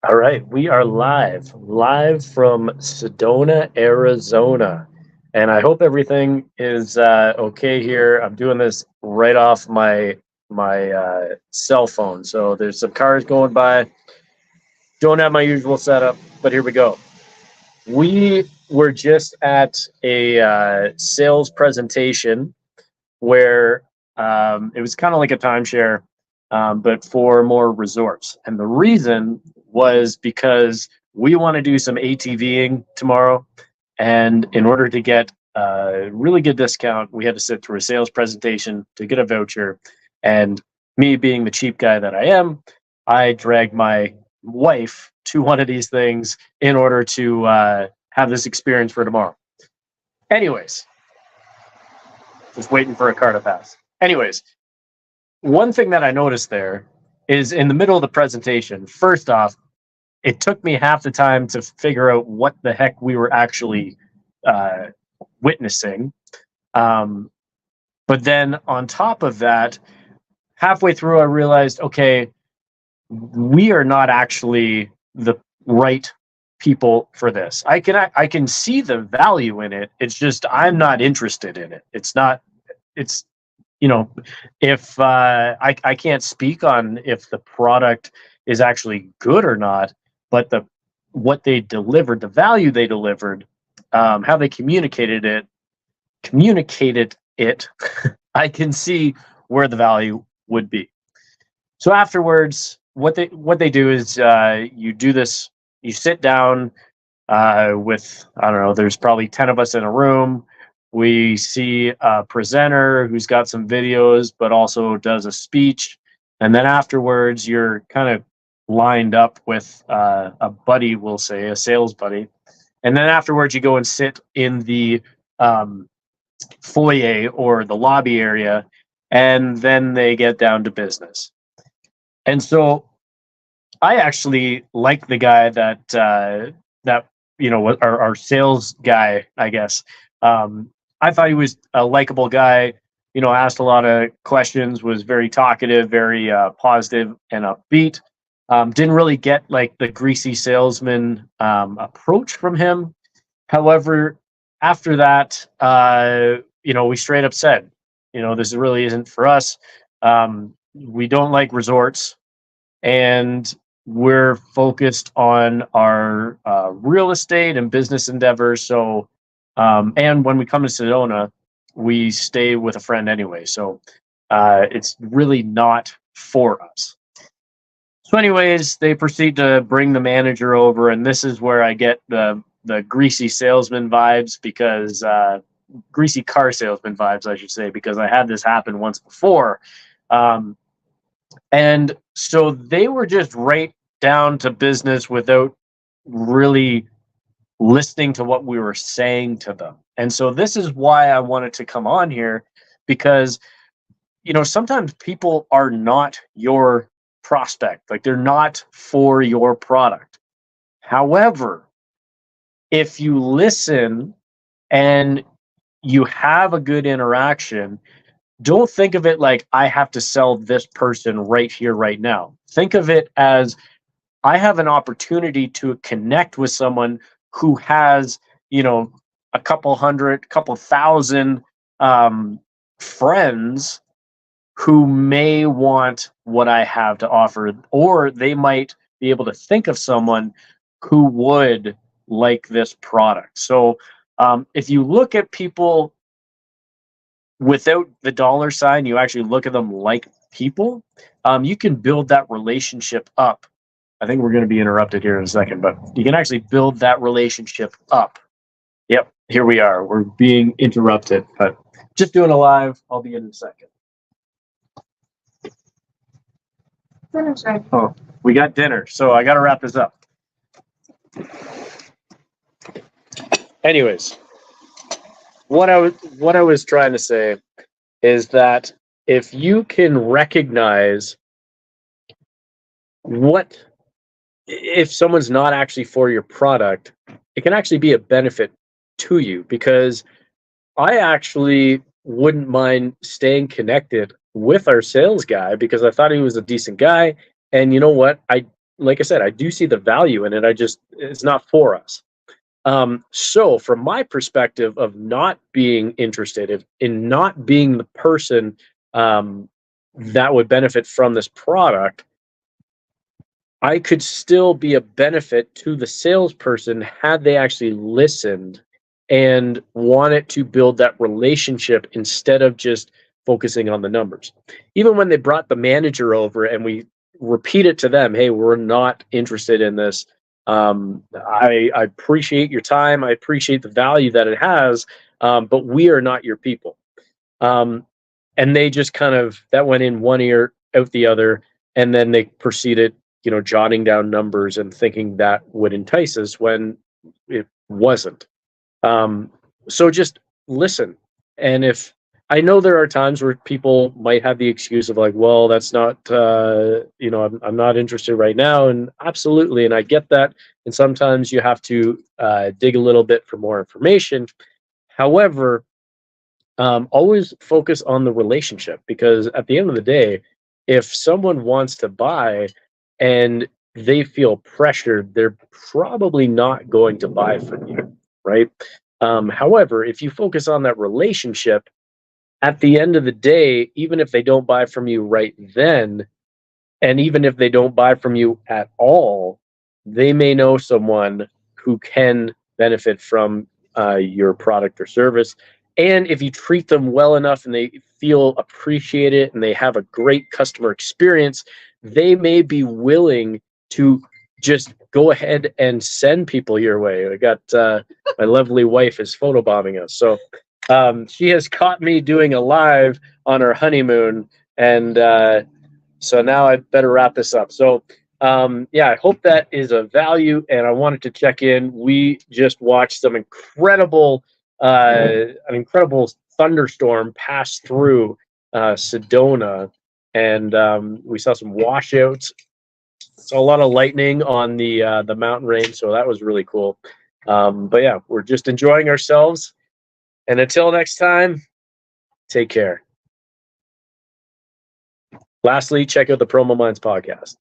All right, we are live from Sedona, Arizona, and I hope everything is okay here. I'm doing this right off my cell phone, so there's some cars going by. Don't have my usual setup, but here we go. We were just at a sales presentation where it was kind of like a timeshare, but for more resorts. And the reason was because we want to do some ATVing tomorrow. And in order to get a really good discount, we had to sit through a sales presentation to get a voucher. And me being the cheap guy that I am, I dragged my wife to one of these things in order to have this experience for tomorrow. Anyways, just waiting for a car to pass. Anyways, one thing that I noticed there is in the middle of the presentation, first off, it took me half the time to figure out what the heck we were actually uh, witnessing. Um, but then on top of that, halfway through, I realized, okay, we are not actually the right people for this. I can see the value in it. It's just I'm not interested in it. It's not. It's you know, if I can't speak on if the product is actually good or not, but the what they delivered, the value they delivered, how they communicated it, I can see where the value would be. So afterwards, what they do is you do this. You sit down with I don't know. There's probably 10 of us in a room. We see a presenter who's got some videos, but also does a speech, and then afterwards, you're kind of lined up with a buddy, we'll say a sales buddy, and then afterwards, you go and sit in the um, foyer or the lobby area, and then they get down to business. And so I actually like the guy that our sales guy, I guess. I thought he was a likable guy. Asked a lot of questions, was very talkative, very positive and upbeat. Didn't really get like the greasy salesman approach from him. However, after that, we straight up said, this really isn't for us. We don't like resorts, and we're focused on our real estate and business endeavors. So, and when we come to Sedona, we stay with a friend anyway. So, it's really not for us. So, anyways, they proceed to bring the manager over, and this is where I get the greasy salesman vibes because greasy car salesman vibes, I should say, because I had this happen once before. Um, and so they were just right down to business without really listening to what we were saying to them. And so this is why I wanted to come on here because, sometimes people are not your prospect, like they're not for your product. However, if you listen and you have a good interaction, don't think of it like I have to sell this person right here, right now. Think of it as I have an opportunity to connect with someone who has, a couple hundred, couple thousand friends who may want what I have to offer, or they might be able to think of someone who would like this product. So if you look at people without the dollar sign, you actually look at them like people, you can build that relationship up. I think we're going to be interrupted here in a second, but you can actually build that relationship up. Yep, here we are. We're being interrupted, but just doing a live. I'll be in a second. Dinner's ready. Oh, we got dinner, so I got to wrap this up. Anyways, what I was trying to say is that if you can recognize what if someone's not actually for your product, it can actually be a benefit to you because I actually wouldn't mind staying connected with our sales guy because I thought he was a decent guy. And you know what? I like I said, I do see the value in it. It's not for us. So from my perspective of not being interested in not being the person that would benefit from this product, I could still be a benefit to the salesperson had they actually listened and wanted to build that relationship instead of just focusing on the numbers. Even when they brought the manager over and we repeated to them, hey, we're not interested in this. I appreciate your time. I appreciate the value that it has, but we are not your people. And they just kind of, that went in one ear, out the other. And then they proceeded, jotting down numbers and thinking that would entice us when it wasn't. So just listen. And if I know there are times where people might have the excuse of like, well, that's not, I'm not interested right now. And absolutely. And I get that. And sometimes you have to dig a little bit for more information. However, always focus on the relationship, because at the end of the day, if someone wants to buy and they feel pressured, they're probably not going to buy from you, right? However, if you focus on that relationship, at the end of the day, even if they don't buy from you right then, and even if they don't buy from you at all, they may know someone who can benefit from your product or service. And if you treat them well enough and they feel appreciated and they have a great customer experience, they may be willing to just go ahead and send people your way. I got my lovely wife is photobombing us. So she has caught me doing a live on our honeymoon. And so now I better wrap this up. So yeah, I hope that is of value. And I wanted to check in. We just watched some an incredible thunderstorm pass through Sedona, and we saw some washouts. Saw a lot of lightning on the mountain range, so that was really cool. But yeah, we're just enjoying ourselves. And until next time, take care. Lastly, check out the Promo Minds podcast.